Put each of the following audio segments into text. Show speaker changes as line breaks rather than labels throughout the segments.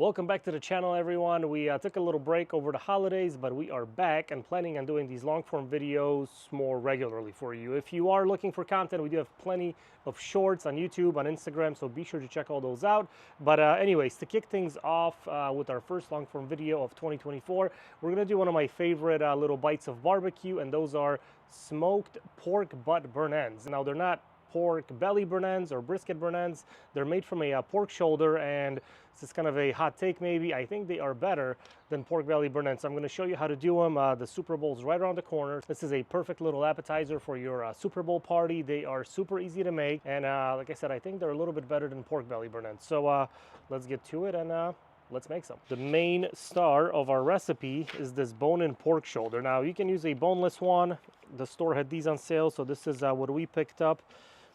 Welcome back to the channel, everyone. We took a little break over the holidays, but we are back and planning on doing these long form videos more regularly for you. If you are looking for content, we do have plenty of shorts on YouTube, on Instagram, so be sure to check all those out. But anyways, to kick things off with our first long form video of 2024, we're gonna do one of my favorite little bites of barbecue, and those are smoked pork butt burn ends. Now, they're not pork belly burn ends or brisket burn ends. They're made from a pork shoulder, and this is kind of a hot take maybe. I think they are better than pork belly burn ends. So I'm going to show you how to do them. The Super Bowl's right around the corner. This is a perfect little appetizer for your Super Bowl party. They are super easy to make, and like I said, I think they're a little bit better than pork belly burn ends. So let's get to it and let's make some. The main star of our recipe is this bone-in pork shoulder. Now, you can use a boneless one. The store had these on sale, so this is what we picked up.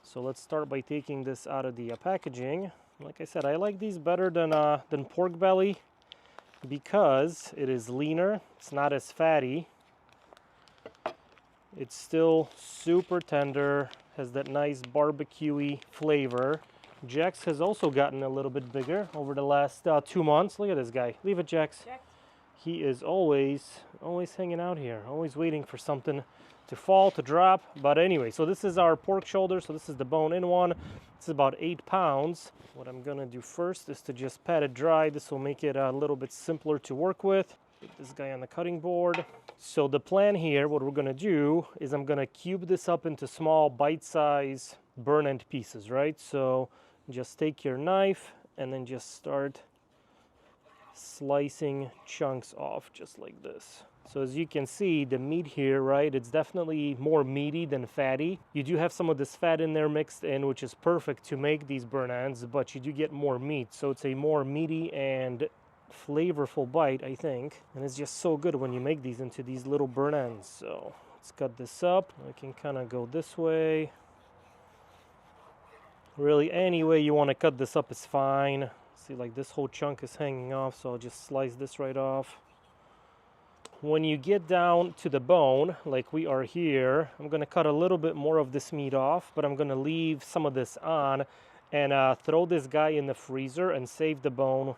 So let's start by taking this out of the packaging. Like I said, I like these better than pork belly because it is leaner. It's not as fatty. It's still super tender, has that nice barbecue-y flavor. Jax has also gotten a little bit bigger over the last 2 months. Look at this guy. Leave it, Jax. He is always hanging out here, always waiting for something to fall, to drop. But anyway, so this is our pork shoulder. So this is the bone-in one. This is about 8 pounds. What I'm gonna do first is to just pat it dry. This will make it a little bit simpler to work with. Put this guy on the cutting board. So the plan here, what we're gonna do is I'm gonna cube this up into small bite-size burn-end pieces, right? So just take your knife and then just start slicing chunks off just like this. So as you can see, the meat here, right, it's definitely more meaty than fatty. You do have some of this fat in there mixed in, which is perfect to make these burn ends, but you do get more meat. So it's a more meaty and flavorful bite, I think. And it's just so good when you make these into these little burn ends. So let's cut this up. I can kind of go this way. Really, any way you want to cut this up is fine. See, like this whole chunk is hanging off, so I'll just slice this right off. When you get down to the bone, like we are here, I'm going to cut a little bit more of this meat off, but I'm going to leave some of this on and throw this guy in the freezer and save the bone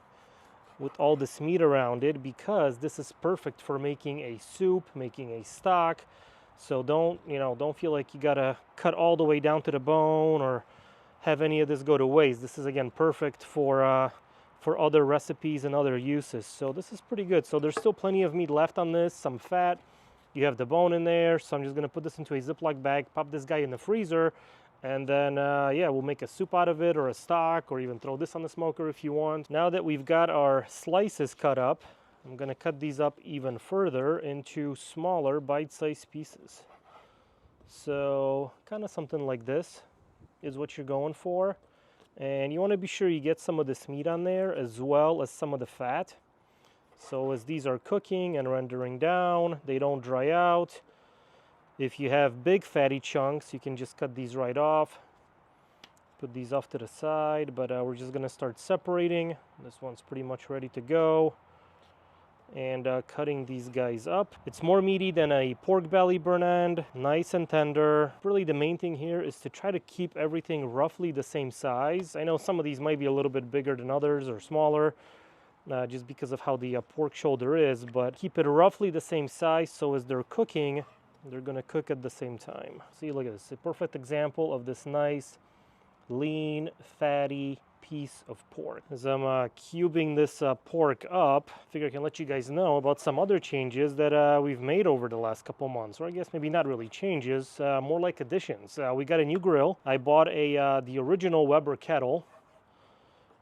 with all this meat around it, because this is perfect for making a soup, making a stock. So don't feel like you got to cut all the way down to the bone or have any of this go to waste. This is, again, perfect for other recipes and other uses. So this is pretty good. So there's still plenty of meat left on this, some fat. You have the bone in there. So I'm just going to put this into a Ziploc bag, pop this guy in the freezer, and then, yeah, we'll make a soup out of it or a stock, or even throw this on the smoker if you want. Now that we've got our slices cut up, I'm going to cut these up even further into smaller bite-sized pieces. So kind of something like this is what you're going for. And you want to be sure you get some of this meat on there as well as some of the fat. So as these are cooking and rendering down, they don't dry out. If you have big fatty chunks, you can just cut these right off. Put these off to the side, but we're just going to start separating. This one's pretty much ready to go. And cutting these guys up. It's more meaty than a pork belly burn end, nice and tender. Really, the main thing here is to try to keep everything roughly the same size. I know some of these might be a little bit bigger than others or smaller, just because of how the pork shoulder is, but keep it roughly the same size, so as they're cooking, they're gonna cook at the same time. See, look at this, a perfect example of this nice, lean, fatty piece of pork. As I'm cubing this pork up, I figure I can let you guys know about some other changes that we've made over the last couple months, or I guess maybe not really changes, more like additions. We got a new grill. I bought the original Weber kettle,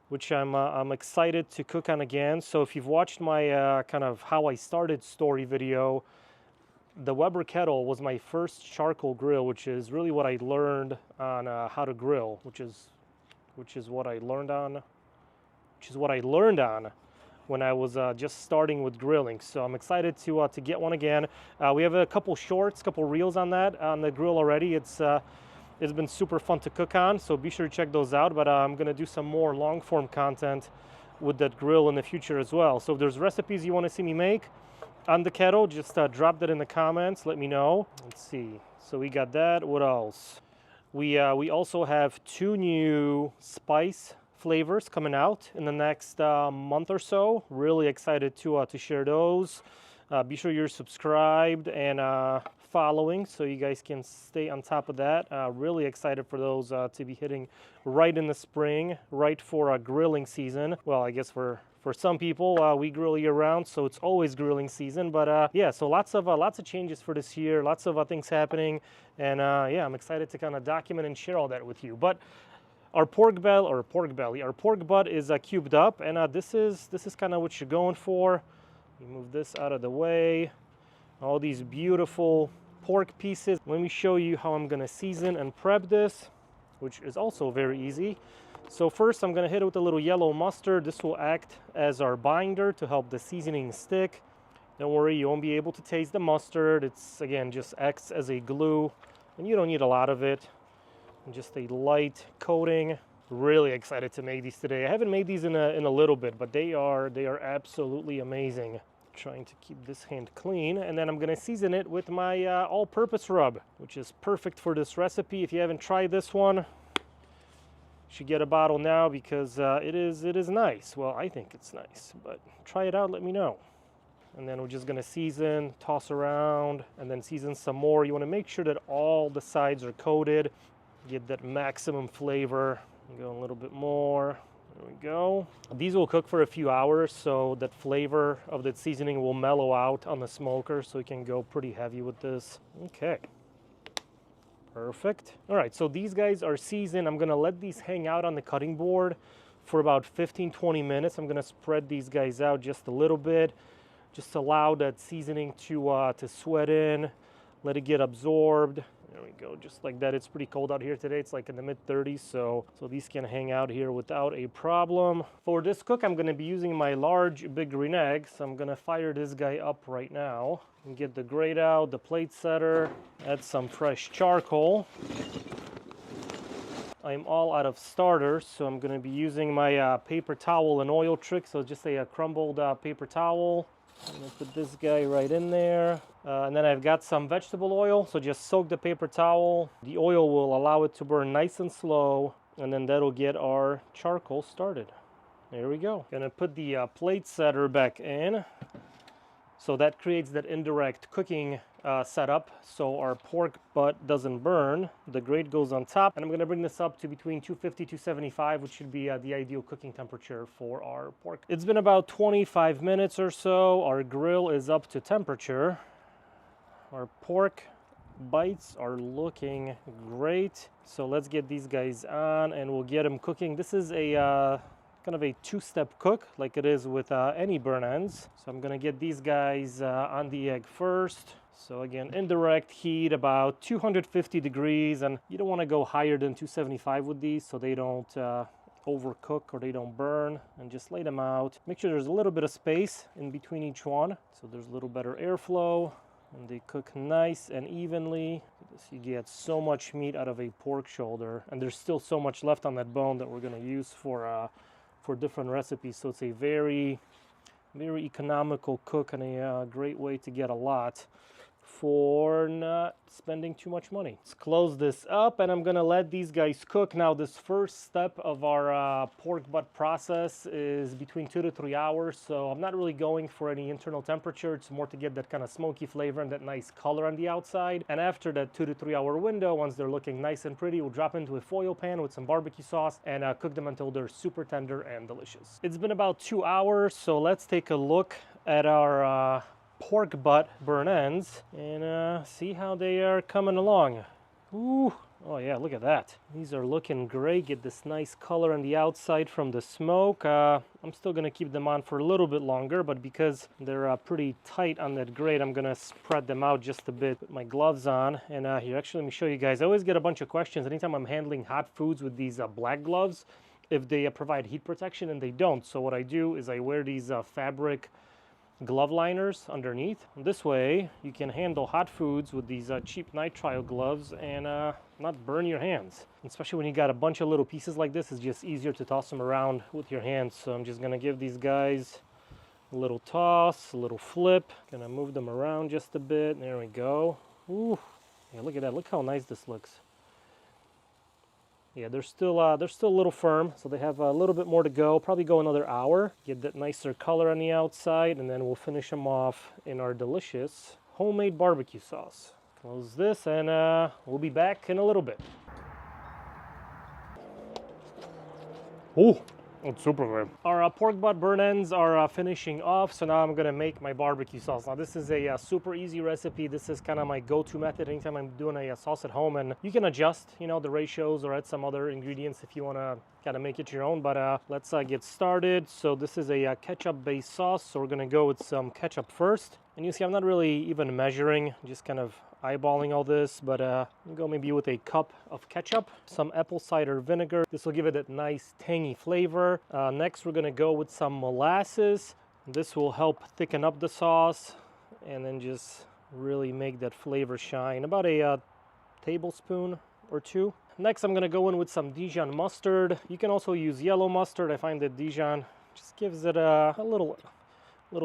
which I'm excited to cook on again. So if you've watched my kind of how I started story video, the Weber kettle was my first charcoal grill, which is really what I learned on how to grill, which is what I learned on when I was just starting with grilling. So I'm excited to get one again. We have a couple shorts, couple reels on the grill already. It's been super fun to cook on, so be sure to check those out. But I'm gonna do some more long form content with that grill in the future as well. So if there's recipes you want to see me make on the kettle, just drop that in the comments. Let me know. Let's see. So we got that. What else? We also have 2 new spice flavors coming out in the next month or so. Really excited to share those. Be sure you're subscribed and following so you guys can stay on top of that. Really excited for those to be hitting right in the spring, right for grilling season. Well, I guess for some people, we grill year round, so it's always grilling season. But yeah, so lots of changes for this year, lots of things happening, and yeah, I'm excited to kind of document and share all that with you. But our pork butt is cubed up, and this is kind of what you're going for. You move this out of the way. All these beautiful pork pieces. Let me show you how I'm gonna season and prep this, which is also very easy. So first I'm gonna hit it with a little yellow mustard. This will act as our binder to help the seasoning stick. Don't worry, you won't be able to taste the mustard. It's, again, just acts as a glue, and you don't need a lot of it. And just a light coating. Really excited to make these today. I haven't made these in a little bit, but they are absolutely amazing. Trying to keep this hand clean, and then I'm gonna season it with my all-purpose rub, which is perfect for this recipe. If you haven't tried this one, you should get a bottle now because it is nice. Well, I think it's nice, but try it out, let me know. And then we're just gonna season, toss around, and then season some more. You wanna make sure that all the sides are coated, get that maximum flavor. Go a little bit more. There we go. These will cook for a few hours, so that flavor of that seasoning will mellow out on the smoker, so you can go pretty heavy with this. Okay. Perfect. All right, so these guys are seasoned. I'm gonna let these hang out on the cutting board for about 15-20 minutes. I'm gonna spread these guys out just a little bit, just allow that seasoning to sweat in, let it get absorbed. There we go, just like that. It's pretty cold out here today. It's like in the mid-30s, so these can hang out here without a problem. For this cook, I'm gonna be using my large Big Green Egg, so I'm gonna fire this guy up right now and get the grate out, the plate setter, add some fresh charcoal. I'm all out of starters, so I'm gonna be using my paper towel and oil trick, so just a crumbled paper towel. I'm gonna put this guy right in there. And then I've got some vegetable oil, so just soak the paper towel. The oil will allow it to burn nice and slow, and then that'll get our charcoal started. There we go. Gonna put the plate setter back in. So that creates that indirect cooking setup, so our pork butt doesn't burn. The grate goes on top, and I'm gonna bring this up to between 250 to 275, which should be the ideal cooking temperature for our pork. It's been about 25 minutes or so. Our grill is up to temperature. Our pork bites are looking great. So let's get these guys on, and we'll get them cooking. This is a kind of a two-step cook like it is with any burn ends. So I'm gonna get these guys on the egg first. So again, indirect heat about 250 degrees, and you don't want to go higher than 275 with these so they don't overcook or they don't burn. And just lay them out. Make sure there's a little bit of space in between each one so there's a little better airflow, and they cook nice and evenly. You get so much meat out of a pork shoulder, and there's still so much left on that bone that we're going to use for different recipes. So it's a very economical cook and a great way to get a lot for not spending too much money. Let's close this up, and I'm gonna let these guys cook. Now, this first step of our pork butt process is between 2 to 3 hours, so I'm not really going for any internal temperature. It's more to get that kind of smoky flavor and that nice color on the outside. And after that 2 to 3 hour window, once they're looking nice and pretty, we'll drop into a foil pan with some barbecue sauce and cook them until they're super tender and delicious. It's been about 2 hours, so let's take a look at our pork butt burn ends and see how they are coming along. Ooh, oh yeah, look at that. These are looking great. Get this nice color on the outside from the smoke. I'm still gonna keep them on for a little bit longer, but because they're pretty tight on that grate, I'm gonna spread them out just a bit. Put my gloves on, and here, actually, let me show you guys. I always get a bunch of questions anytime I'm handling hot foods with these black gloves, if they provide heat protection, and they don't. So what I do is I wear these fabric glove liners underneath. This way you can handle hot foods with these cheap nitrile gloves and not burn your hands. Especially when you got a bunch of little pieces like this, it's just easier to toss them around with your hands. So I'm just gonna give these guys a little toss, a little flip. Gonna move them around just a bit. There we go. Ooh, yeah, look at that. Look how nice this looks. Yeah, they're still a little firm, so they have a little bit more to go. Probably go another hour, get that nicer color on the outside, and then we'll finish them off in our delicious homemade barbecue sauce. Close this, and we'll be back in a little bit. Oh, it's super good. Our pork butt burn ends are finishing off, so now I'm gonna make my barbecue sauce. Now this is a super easy recipe. This is kind of my go-to method anytime I'm doing a sauce at home, and you can adjust, you know, the ratios or add some other ingredients if you wanna kind of make it your own. But let's get started. So this is a ketchup-based sauce, so we're gonna go with some ketchup first. And you see, I'm not really even measuring, just kind of eyeballing all this, but go maybe with a cup of ketchup, some apple cider vinegar. This will give it that nice tangy flavor. Next, we're gonna go with some molasses. This will help thicken up the sauce and then just really make that flavor shine. About a tablespoon or two. Next, I'm gonna go in with some Dijon mustard. You can also use yellow mustard. I find that Dijon just gives it a little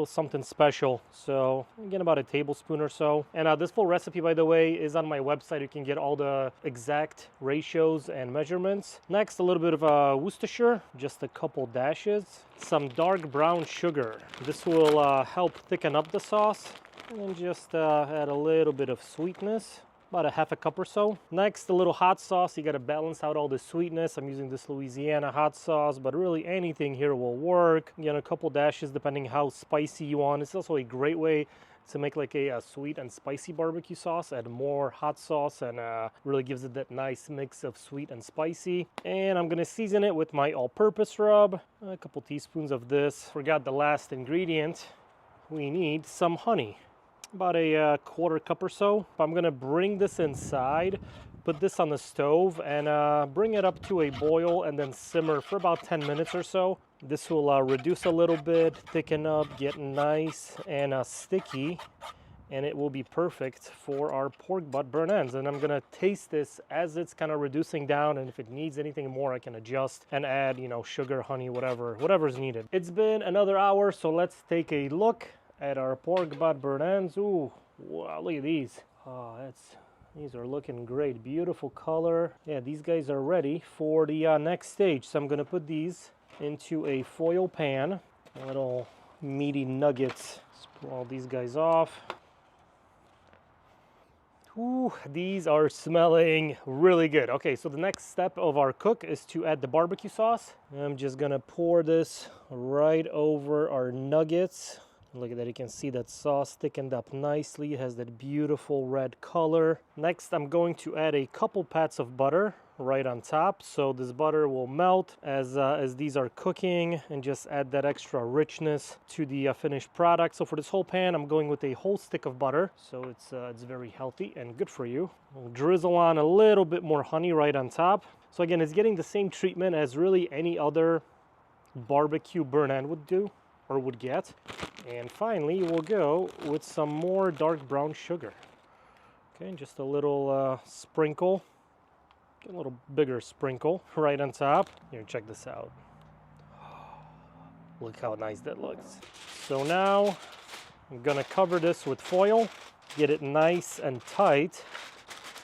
something special. So again, about a tablespoon or so. And this full recipe, by the way, is on my website. You can get all the exact ratios and measurements. Next, a little bit of Worcestershire, just a couple dashes. Some dark brown sugar. This will help thicken up the sauce, and then just add a little bit of sweetness. About a half a cup or so. Next, a little hot sauce. You got to balance out all the sweetness. I'm using this Louisiana hot sauce, but really anything here will work. Again, a couple dashes depending how spicy you want. It's also a great way to make like a sweet and spicy barbecue sauce. Add more hot sauce and really gives it that nice mix of sweet and spicy. And I'm gonna season it with my all-purpose rub. A couple teaspoons of this. Forgot the last ingredient. We need some honey. About a quarter cup or so. I'm gonna bring this inside, put this on the stove, and bring it up to a boil and then simmer for about 10 minutes or so. This will reduce a little bit, thicken up, get nice and sticky, and it will be perfect for our pork butt burn ends. And I'm gonna taste this as it's kind of reducing down, and if it needs anything more, I can adjust and add, you know, sugar, honey, whatever's needed. It's been another hour, so let's take a look at our pork butt burn ends. Ooh, wow, look at these. Oh, these are looking great. Beautiful color. Yeah, these guys are ready for the next stage. So I'm gonna put these into a foil pan. Little meaty nuggets. Let's pull all these guys off. Ooh, these are smelling really good. Okay, so the next step of our cook is to add the barbecue sauce. I'm just gonna pour this right over our nuggets. Look at that, you can see that sauce thickened up nicely. It has that beautiful red color. Next, I'm going to add a couple pats of butter right on top. So this butter will melt as these are cooking and just add that extra richness to the finished product. So for this whole pan, I'm going with a whole stick of butter. So it's very healthy and good for you. We'll drizzle on a little bit more honey right on top. So again, it's getting the same treatment as really any other barbecue burn end would do or would get. And finally, we'll go with some more dark brown sugar. Okay, just a little sprinkle, a little bigger sprinkle right on top. Here, check this out. Look how nice that looks. So now I'm gonna cover this with foil, get it nice and tight,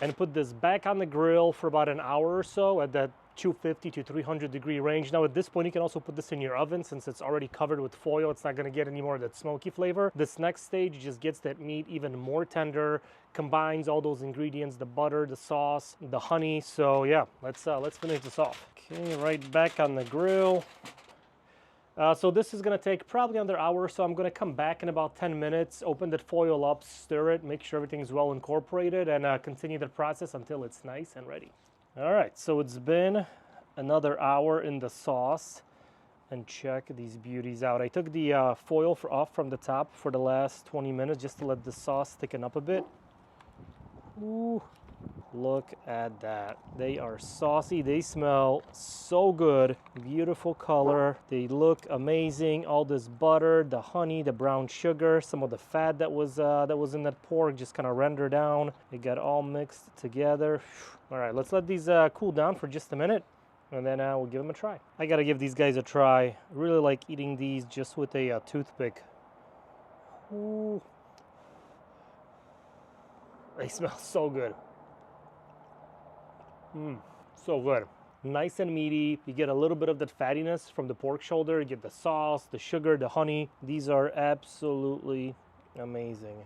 and put this back on the grill for about an hour or so at that 250 to 300 degree range. Now at this point, you can also put this in your oven since it's already covered with foil. It's not gonna get any more of that smoky flavor. This next stage just gets that meat even more tender, combines all those ingredients, the butter, the sauce, the honey. So yeah, let's finish this off. Okay, right back on the grill. So this is gonna take probably another hour, so I'm gonna come back in about 10 minutes, open that foil up, stir it, make sure everything's well incorporated, and continue the process until it's nice and ready. All right, so it's been another hour in the sauce, and check these beauties out. I took the foil off from the top for the last 20 minutes just to let the sauce thicken up a bit. Ooh, look at that. They are saucy. They smell so good. Beautiful color. They look amazing. All this butter, the honey, the brown sugar, some of the fat that was in that pork just kind of rendered down. It got all mixed together. All right, let's let these cool down for just a minute, and then we'll give them a try. I gotta give these guys a try. I really like eating these just with a toothpick. Ooh. They smell so good. So good. Nice and meaty. You get a little bit of that fattiness from the pork shoulder. You get the sauce, the sugar, the honey. These are absolutely amazing.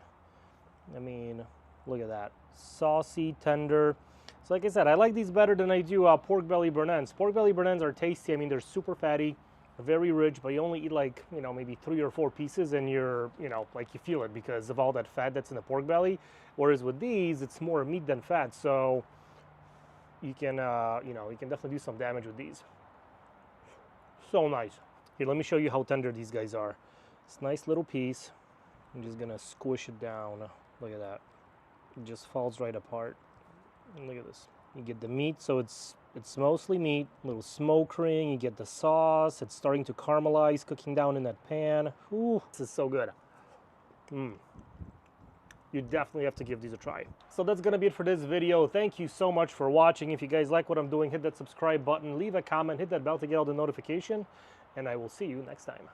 I mean, look at that. Saucy, tender. So like I said, I like these better than I do pork belly burnt ends. Pork belly burnt ends are tasty. I mean, they're super fatty, very rich, but you only eat like, you know, maybe 3 or 4 pieces and you're, you know, like you feel it because of all that fat that's in the pork belly. Whereas with these, it's more meat than fat. So you can, you know, you can definitely do some damage with these. So nice. Here, let me show you how tender these guys are. It's a nice little piece. I'm just gonna squish it down. Look at that. It just falls right apart. And look at this. You get the meat, so it's mostly meat. A little smoke ring. You get the sauce. It's starting to caramelize, cooking down in that pan. Ooh, this is so good. You definitely have to give these a try. So that's gonna be it for this video. Thank you so much for watching. If you guys like what I'm doing, hit that subscribe button, leave a comment, hit that bell to get all the notification, and I will see you next time.